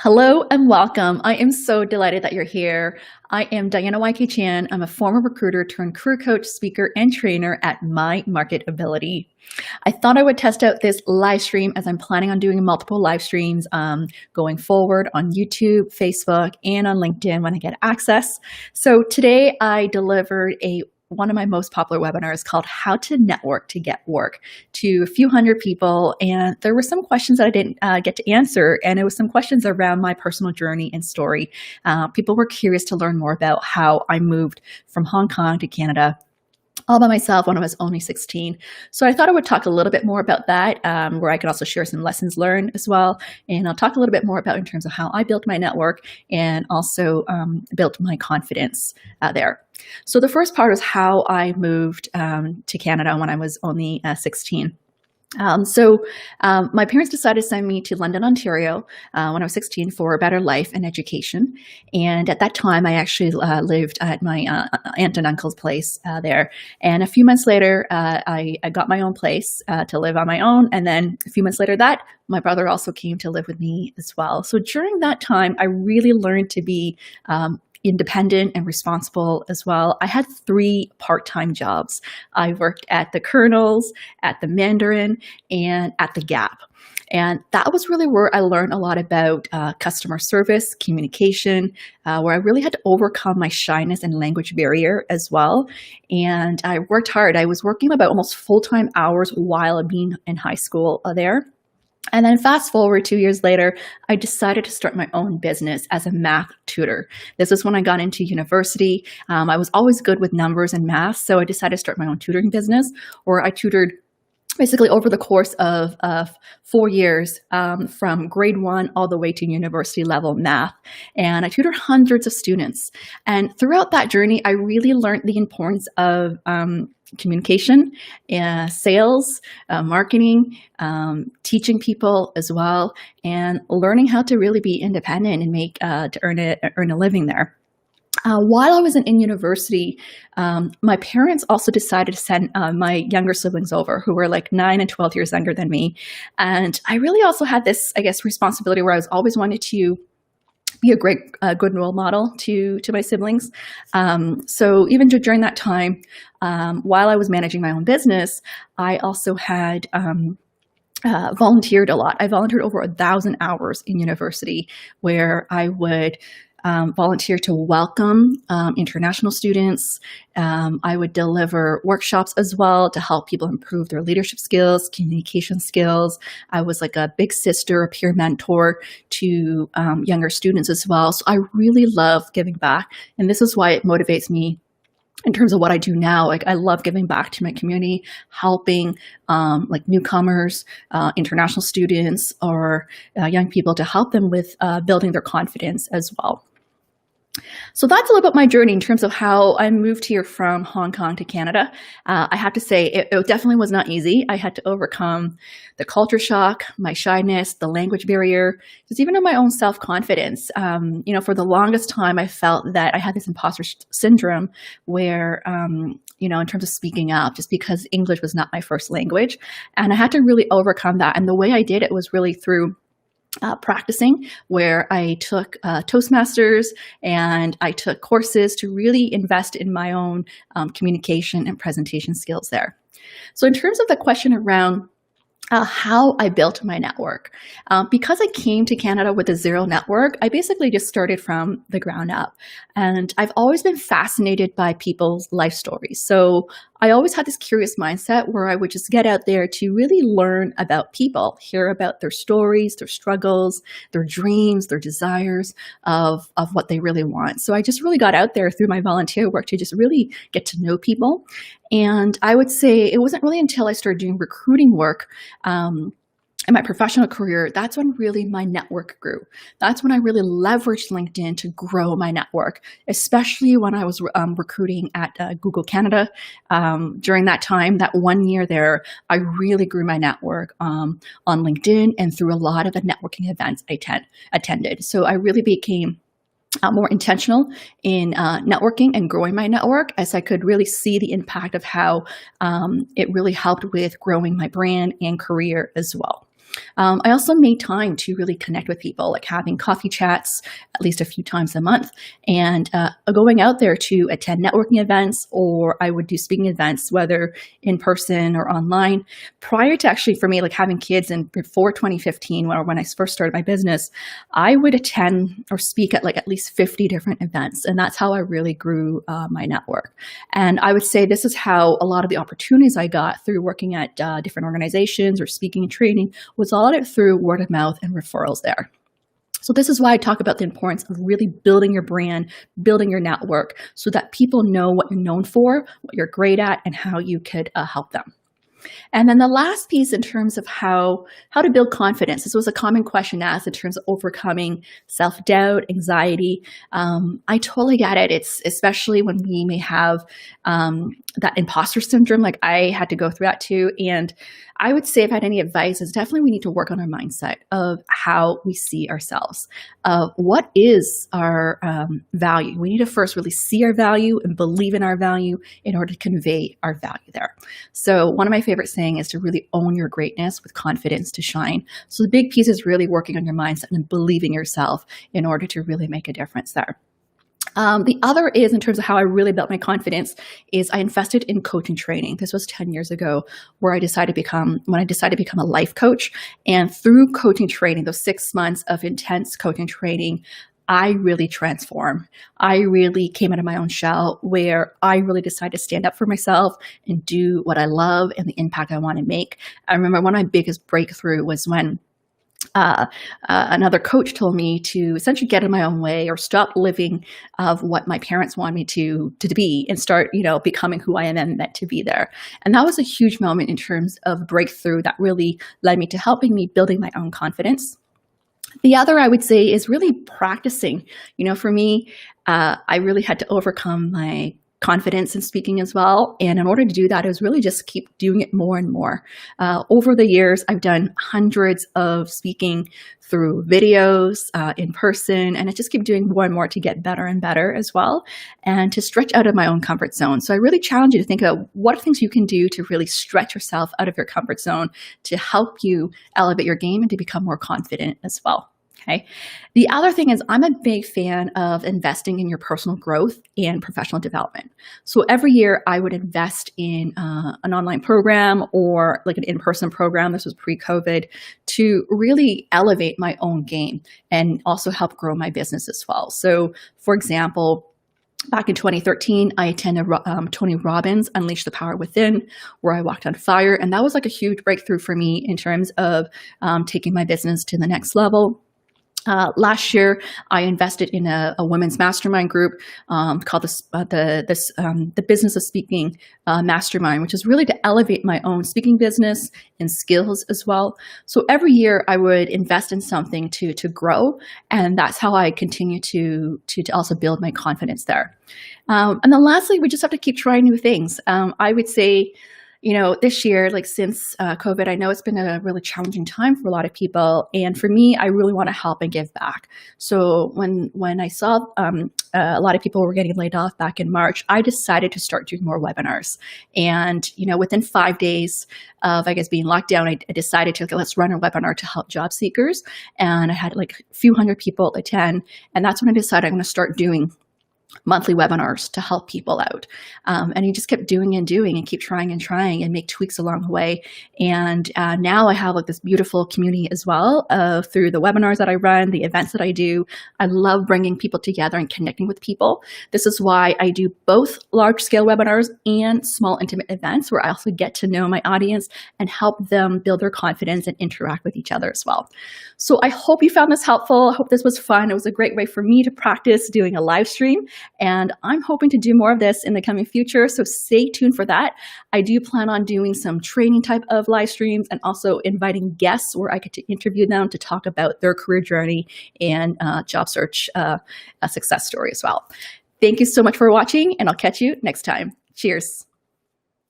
Hello and welcome. I am so delighted that you're here. I am Diana Chan. I'm a former recruiter turned career coach, speaker, and trainer at My Marketability. I thought I would test out this live stream as I'm planning on doing multiple live streams going forward on YouTube, Facebook, and on LinkedIn when I get access. So today I delivered one of my most popular webinars called How to Network to Get Work to a few hundred people. And there were some questions that I didn't get to answer. And it was some questions around my personal journey and story. People were curious to learn more about how I moved from Hong Kong to Canada all by myself when I was only 16. So I thought I would talk a little bit more about that, where I could also share some lessons learned as well. And I'll talk a little bit more about in terms of how I built my network and also built my confidence there. So the first part is how I moved to Canada when I was only 16. My parents decided to send me to London, Ontario when I was 16 for a better life and education. And at that time, I actually lived at my aunt and uncle's place there. And a few months later, I got my own place to live on my own. And then a few months later my brother also came to live with me as well. So during that time, I really learned to be independent and responsible as well. I had 3 part-time jobs. I worked at the Colonel's, at the Mandarin, and at the Gap. And that was really where I learned a lot about customer service, communication, where I really had to overcome my shyness and language barrier as well. And I worked hard. I was working about almost full-time hours while being in high school there. And then fast forward 2 years later, I decided to start my own business as a math tutor. This is when I got into university. I was always good with numbers and math, so I decided to start my own tutoring business, where I tutored basically over the course of 4 years, from grade 1 all the way to university level math. And I tutored hundreds of students. And throughout that journey, I really learned the importance of communication, sales, marketing, teaching people as well, and learning how to really be independent and make to earn a living there. While I was in university, my parents also decided to send my younger siblings over, who were like 9 and 12 years younger than me. And I really also had this, I guess, responsibility where I was always wanted to be a good role model to my siblings. So even during that time, while I was managing my own business, I also had volunteered a lot. I volunteered over 1,000 hours in university, where I would volunteer to welcome international students. I would deliver workshops as well to help people improve their leadership skills, communication skills. I was like a big sister, a peer mentor to younger students as well. So I really love giving back. And this is why it motivates me in terms of what I do now. Like, I love giving back to my community, helping like newcomers, international students, or young people, to help them with building their confidence as well. So that's a little bit my journey in terms of how I moved here from Hong Kong to Canada. I have to say it definitely was not easy. I had to overcome the culture shock, my shyness, the language barrier, just even in my own self-confidence. For the longest time, I felt that I had this imposter syndrome where, in terms of speaking up, just because English was not my first language. And I had to really overcome that. And the way I did it was really through practicing, where I took Toastmasters and I took courses to really invest in my own communication and presentation skills there. So in terms of the question around how I built my network. Because I came to Canada with a zero network, I basically just started from the ground up. And I've always been fascinated by people's life stories. So I always had this curious mindset where I would just get out there to really learn about people, hear about their stories, their struggles, their dreams, their desires of what they really want. So I just really got out there through my volunteer work to just really get to know people. And I would say it wasn't really until I started doing recruiting work in my professional career, that's when really my network grew. That's when I really leveraged LinkedIn to grow my network, especially when I was recruiting at Google Canada. During that time, that 1 year there, I really grew my network on LinkedIn and through a lot of the networking events I attended. So I really became more intentional in networking and growing my network, as I could really see the impact of how it really helped with growing my brand and career as well. I also made time to really connect with people, like having coffee chats at least a few times a month, and going out there to attend networking events, or I would do speaking events, whether in person or online. Prior to actually, for me, like having kids and before 2015, when I first started my business, I would attend or speak at like at least 50 different events. And that's how I really grew my network. And I would say this is how a lot of the opportunities I got through working at different organizations or speaking and training was all through word of mouth and referrals there. So this is why I talk about the importance of really building your brand, building your network, so that people know what you're known for, what you're great at, and how you could help them. And then the last piece in terms of how to build confidence. This was a common question asked in terms of overcoming self-doubt, anxiety. I totally get it. It's especially when we may have that imposter syndrome, like I had to go through that too. And I would say if I had any advice, is definitely we need to work on our mindset of how we see ourselves. What is our value? We need to first really see our value and believe in our value in order to convey our value there. So one of my favorite saying is to really own your greatness with confidence to shine. So the big piece is really working on your mindset and believing yourself in order to really make a difference there. The other is in terms of how I really built my confidence is I invested in coaching training. This was 10 years ago where I decided to become a life coach. And through coaching training, those 6 months of intense coaching training, I really transformed. I really came out of my own shell where I really decided to stand up for myself and do what I love and the impact I want to make. I remember one of my biggest breakthrough was when another coach told me to essentially get in my own way or stop living of what my parents wanted me to be and start, becoming who I am and meant to be there. And that was a huge moment in terms of breakthrough that really led me to helping me building my own confidence. The other I would say is really practicing. For me, I really had to overcome my confidence in speaking as well. And in order to do that, it was really just keep doing it more and more. Over the years, I've done hundreds of speaking through videos, in person, and I just keep doing more and more to get better and better as well, and to stretch out of my own comfort zone. So I really challenge you to think about what are things you can do to really stretch yourself out of your comfort zone to help you elevate your game and to become more confident as well. Okay. The other thing is I'm a big fan of investing in your personal growth and professional development. So every year I would invest in an online program or like an in-person program. This was pre-COVID to really elevate my own game and also help grow my business as well. So for example, back in 2013, I attended Tony Robbins' Unleash the Power Within, where I walked on fire. And that was like a huge breakthrough for me in terms of taking my business to the next level. Last year, I invested in a women's mastermind group called the Business of Speaking Mastermind, which is really to elevate my own speaking business and skills as well. So every year, I would invest in something to grow, and that's how I continue to also build my confidence there. And then lastly, we just have to keep trying new things. I would say, this year, like since COVID, I know it's been a really challenging time for a lot of people. And for me, I really want to help and give back. So when I saw a lot of people were getting laid off back in March, I decided to start doing more webinars. And, within 5 days of, being locked down, I decided to, let's run a webinar to help job seekers. And I had like a few hundred people attend. And that's when I decided I'm going to start doing monthly webinars to help people out. And you just kept doing and keep trying and make tweaks along the way. And now I have like this beautiful community as well through the webinars that I run, the events that I do. I love bringing people together and connecting with people. This is why I do both large scale webinars and small intimate events where I also get to know my audience and help them build their confidence and interact with each other as well. So I hope you found this helpful. I hope this was fun. It was a great way for me to practice doing a live stream. And I'm hoping to do more of this in the coming future, so stay tuned for that. I do plan on doing some training type of live streams and also inviting guests where I get to interview them to talk about their career journey and job search a success story as well. Thank you so much for watching, and I'll catch you next time. Cheers.